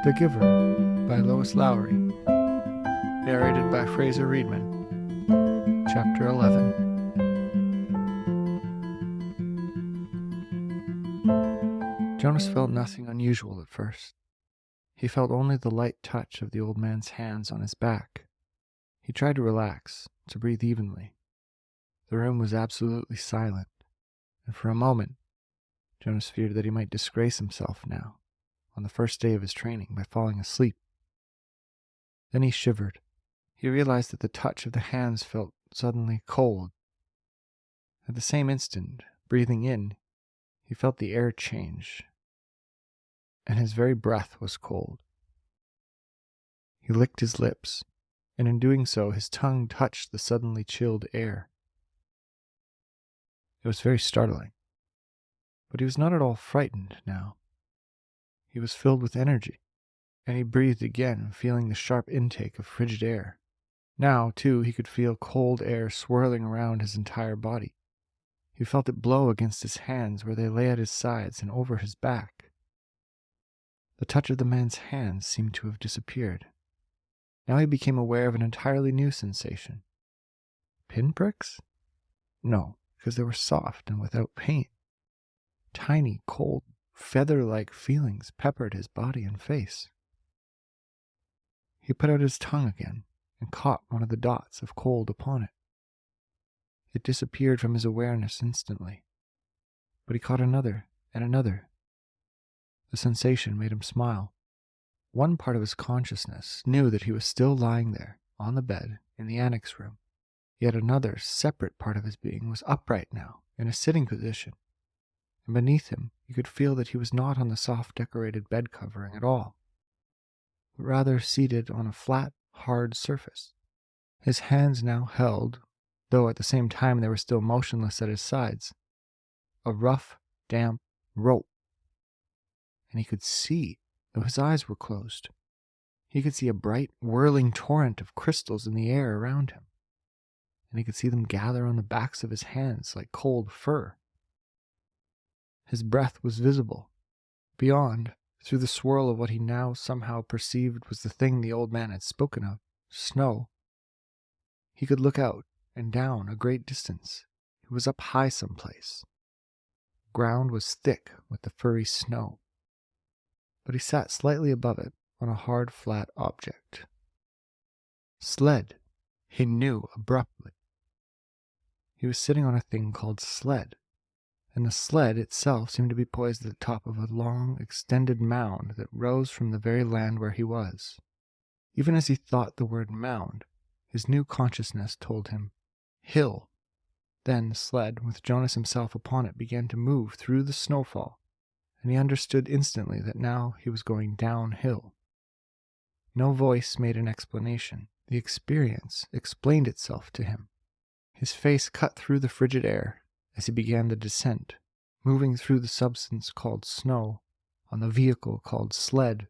The Giver by Lois Lowry. Narrated by Fraser Readman. Chapter 11. Jonas felt nothing unusual at first. He felt only the light touch of the old man's hands on his back. He tried to relax, to breathe evenly. The room was absolutely silent, and for a moment, Jonas feared that he might disgrace himself now, on the first day of his training, by falling asleep. Then he shivered. He realized that the touch of the hands felt suddenly cold. At the same instant, breathing in, he felt the air change, and his very breath was cold. He licked his lips, and in doing so, his tongue touched the suddenly chilled air. It was very startling, but he was not at all frightened now. He was filled with energy, and he breathed again, feeling the sharp intake of frigid air. Now, too, he could feel cold air swirling around his entire body. He felt it blow against his hands where they lay at his sides and over his back. The touch of the man's hands seemed to have disappeared. Now he became aware of an entirely new sensation. Pinpricks? No, because they were soft and without pain. Tiny, cold, feather-like feelings peppered his body and face. He put out his tongue again and caught one of the dots of cold upon it. It disappeared from his awareness instantly, but he caught another and another. The sensation made him smile. One part of his consciousness knew that he was still lying there, on the bed, in the annex room, yet another, separate part of his being was upright now, in a sitting position, and beneath him he could feel that he was not on the soft decorated bed covering at all, but rather seated on a flat, hard surface. His hands now held, though at the same time they were still motionless at his sides, a rough, damp rope. And he could see, though his eyes were closed. He could see a bright, whirling torrent of crystals in the air around him, and he could see them gather on the backs of his hands like cold fur. His breath was visible. Beyond, through the swirl of what he now somehow perceived was the thing the old man had spoken of, snow, he could look out and down a great distance. It was up high someplace. The ground was thick with the furry snow, but he sat slightly above it on a hard, flat object. Sled, he knew abruptly. He was sitting on a thing called sled, and the sled itself seemed to be poised at the top of a long, extended mound that rose from the very land where he was. Even as he thought the word mound, his new consciousness told him hill. Then the sled, with Jonas himself upon it, began to move through the snowfall, and he understood instantly that now he was going downhill. No voice made an explanation. The experience explained itself to him. His face cut through the frigid air as he began the descent, moving through the substance called snow, on the vehicle called sled,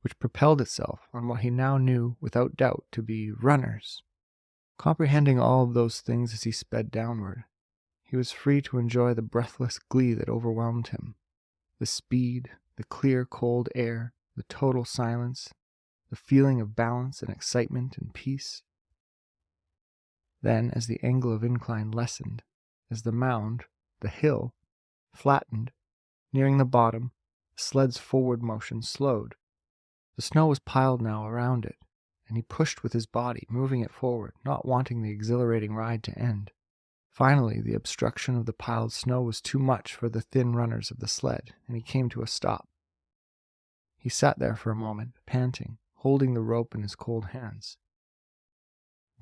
which propelled itself on what he now knew without doubt to be runners. Comprehending all of those things as he sped downward, he was free to enjoy the breathless glee that overwhelmed him. The speed, the clear, cold air, the total silence, the feeling of balance and excitement and peace. Then, as the angle of incline lessened, as the mound, the hill, flattened, nearing the bottom, the sled's forward motion slowed. The snow was piled now around it, and he pushed with his body, moving it forward, not wanting the exhilarating ride to end. Finally, the obstruction of the piled snow was too much for the thin runners of the sled, and he came to a stop. He sat there for a moment, panting, holding the rope in his cold hands.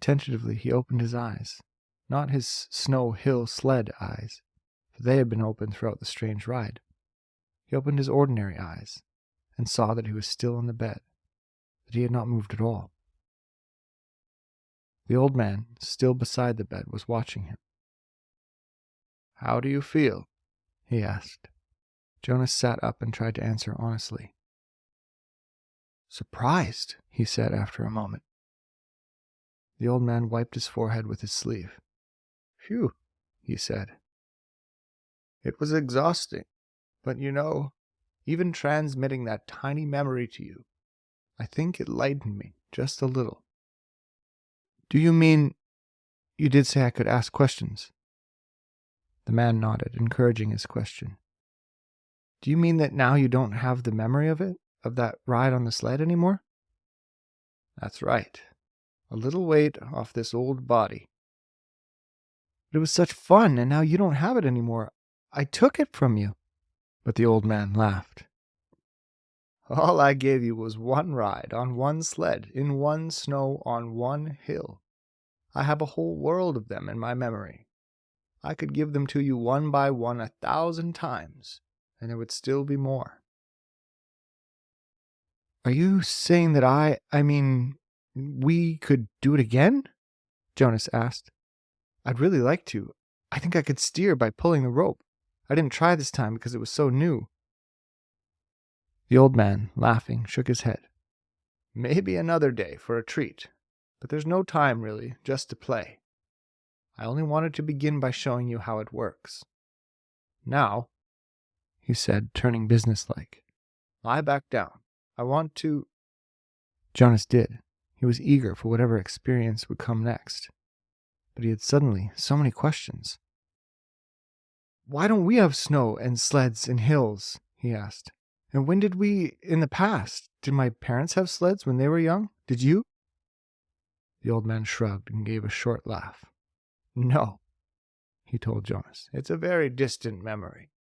Tentatively he opened his eyes, not his snow hill sled eyes, for they had been open throughout the strange ride. He opened his ordinary eyes, and saw that he was still on the bed, that he had not moved at all. The old man, still beside the bed, was watching him. "How do you feel?" he asked. Jonas sat up and tried to answer honestly. "Surprised," he said after a moment. The old man wiped his forehead with his sleeve. "Phew," he said. "It was exhausting, but even transmitting that tiny memory to you. I think it lightened me just a little." "Do you mean you did say I could ask questions?" The man nodded, encouraging his question. "Do you mean that now you don't have the memory of it, of that ride on the sled anymore?" "That's right. A little weight off this old body." "But it was such fun, and now you don't have it anymore. I took it from you." But the old man laughed. "All I gave you was one ride on one sled, in one snow, on one hill. I have a whole world of them in my memory. I could give them to you one by one 1,000 times, and there would still be more." "Are you saying that we could do it again?" Jonas asked. "I'd really like to. I think I could steer by pulling the rope. I didn't try this time because it was so new." The old man, laughing, shook his head. "Maybe another day for a treat, but there's no time really, just to play. I only wanted to begin by showing you how it works. Now," he said, turning businesslike, "lie back down. I want to—" Jonas did. He was eager for whatever experience would come next. But he had suddenly so many questions. "Why don't we have snow and sleds and hills?" he asked. "And when did we, in the past? Did my parents have sleds when they were young? Did you?" The old man shrugged and gave a short laugh. "No," he told Jonas. "It's a very distant memory.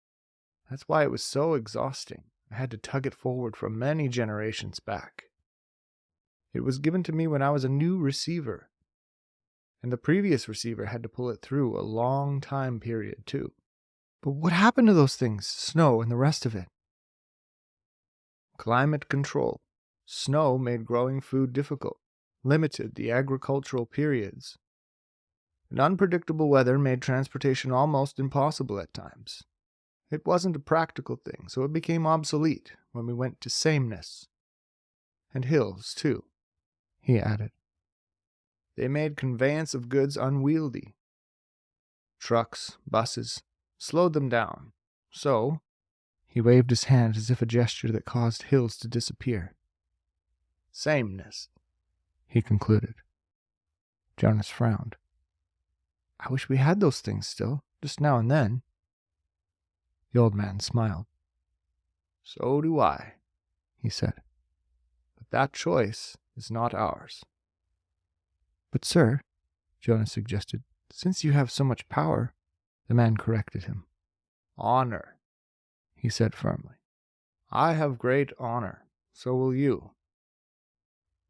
That's why it was so exhausting. I had to tug it forward from many generations back. It was given to me when I was a new receiver, and the previous receiver had to pull it through a long time period, too." "But what happened to those things, snow and the rest of it?" "Climate control. Snow made growing food difficult, limited the agricultural periods. And unpredictable weather made transportation almost impossible at times. It wasn't a practical thing, so it became obsolete when we went to sameness. And hills, too," he added. "They made conveyance of goods unwieldy. Trucks, buses, slowed them down. So—" He waved his hand as if a gesture that caused hills to disappear. "Sameness," he concluded. Jonas frowned. "I wish we had those things still, just now and then." The old man smiled. "So do I," he said. "But that choice is not ours." "But, sir," Jonas suggested, "since you have so much power—" The man corrected him. "Honor," he said firmly. "I have great honor, so will you.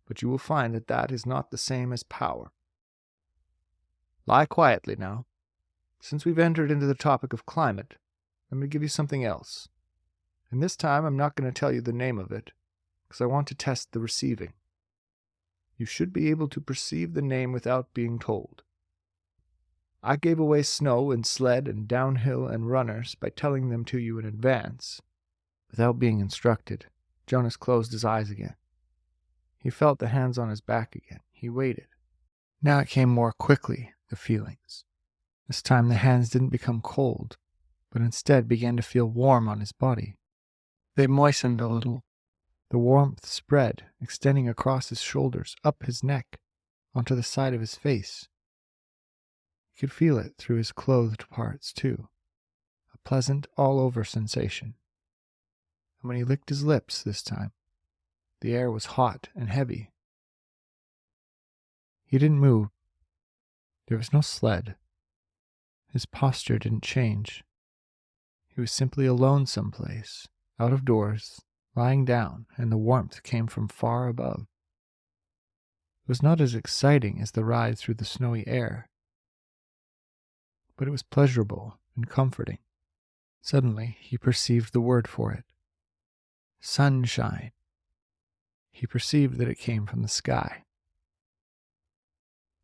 But you will find that that is not the same as power. Lie quietly now. Since we've entered into the topic of climate, let me give you something else. And this time I'm not going to tell you the name of it, because I want to test the receiving. You should be able to perceive the name without being told. I gave away snow and sled and downhill and runners by telling them to you in advance, without being instructed." Jonas closed his eyes again. He felt the hands on his back again. He waited. Now it came more quickly, the feelings. This time the hands didn't become cold, but instead began to feel warm on his body. They moistened a little. The warmth spread, extending across his shoulders, up his neck, onto the side of his face. He could feel it through his clothed parts, too, a pleasant all-over sensation. And when he licked his lips this time, the air was hot and heavy. He didn't move. There was no sled. His posture didn't change. He was simply alone someplace, out of doors, lying down, and the warmth came from far above. It was not as exciting as the ride through the snowy air, but it was pleasurable and comforting. Suddenly he perceived the word for it. Sunshine. He perceived that it came from the sky.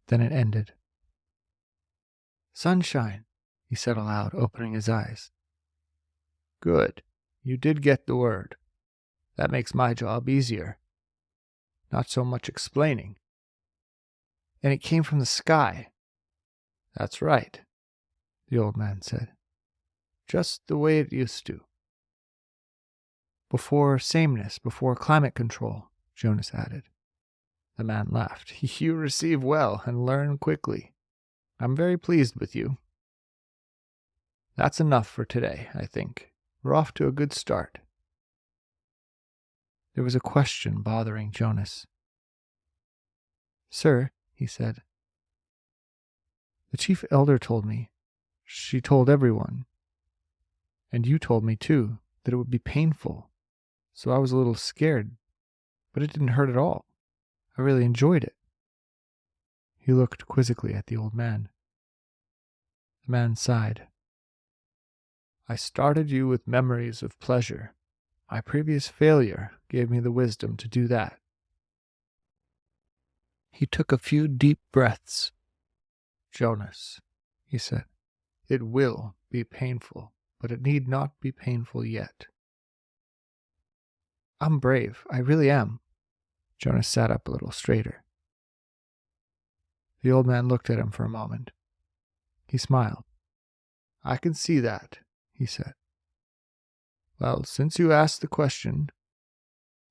Then it ended. "Sunshine," he said aloud, opening his eyes. "Good. You did get the word. That makes my job easier. Not so much explaining." "And it came from the sky." "That's right," the old man said. "Just the way it used to." Before sameness, before climate control, Jonas added. The man laughed. You receive well and learn quickly. I'm very pleased with you. That's enough for today, I think. We're off to a good start. There was a question bothering Jonas. Sir, he said, the chief elder told me, she told everyone, and you told me too, that it would be painful, so I was a little scared, but it didn't hurt at all. I really enjoyed it. He looked quizzically at the old man. The man sighed. I started you with memories of pleasure. My previous failure gave me the wisdom to do that. He took a few deep breaths. Jonas, he said, it will be painful, but it need not be painful yet. I'm brave, I really am. Jonas sat up a little straighter. The old man looked at him for a moment. He smiled. I can see that, he said. Well, since you asked the question,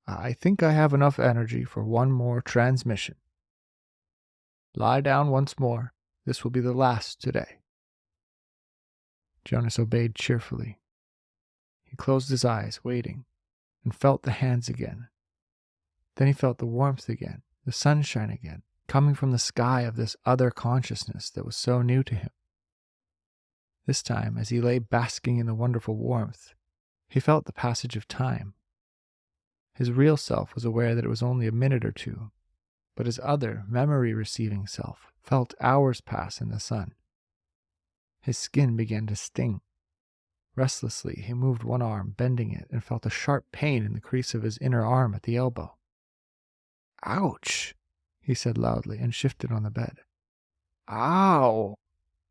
I think I have enough energy for one more transmission. Lie down once more. This will be the last today. Jonas obeyed cheerfully. He closed his eyes, waiting, and felt the hands again. Then he felt the warmth again, the sunshine again, coming from the sky of this other consciousness that was so new to him. This time, as he lay basking in the wonderful warmth, he felt the passage of time. His real self was aware that it was only a minute or two, but his other, memory-receiving self felt hours pass in the sun. His skin began to sting. Restlessly, he moved one arm, bending it, and felt a sharp pain in the crease of his inner arm at the elbow. Ouch, he said loudly, and shifted on the bed. Ow,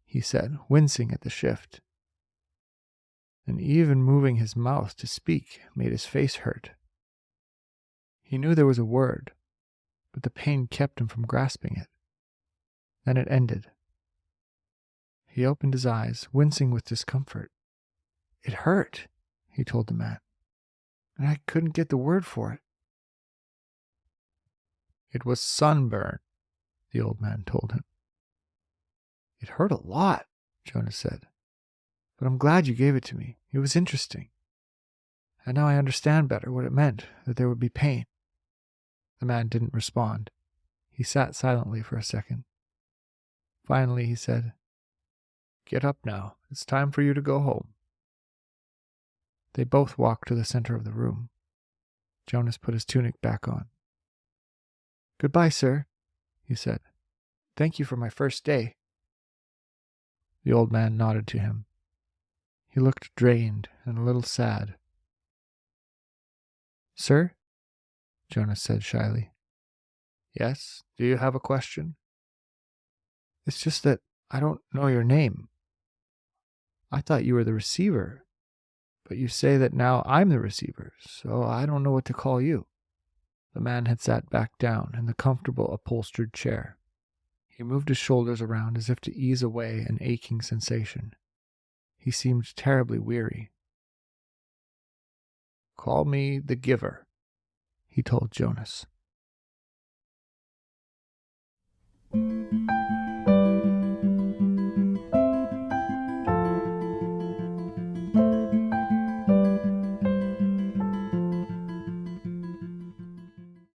he said, wincing at the shift. And even moving his mouth to speak made his face hurt. He knew there was a word, but the pain kept him from grasping it. Then it ended. He opened his eyes, wincing with discomfort. It hurt, he told the man, and I couldn't get the word for it. It was sunburn, the old man told him. It hurt a lot, Jonas said, but I'm glad you gave it to me. It was interesting. And now I understand better what it meant, that there would be pain. The man didn't respond. He sat silently for a second. Finally, he said, Get up now. It's time for you to go home. They both walked to the center of the room. Jonas put his tunic back on. Goodbye, sir, he said. Thank you for my first day. The old man nodded to him. He looked drained and a little sad. Sir? Jonas said shyly. Yes, do you have a question? It's just that I don't know your name. I thought you were the receiver, but you say that now I'm the receiver, so I don't know what to call you. The man had sat back down in the comfortable upholstered chair. He moved his shoulders around as if to ease away an aching sensation. He seemed terribly weary. Call me the giver, he told Jonas.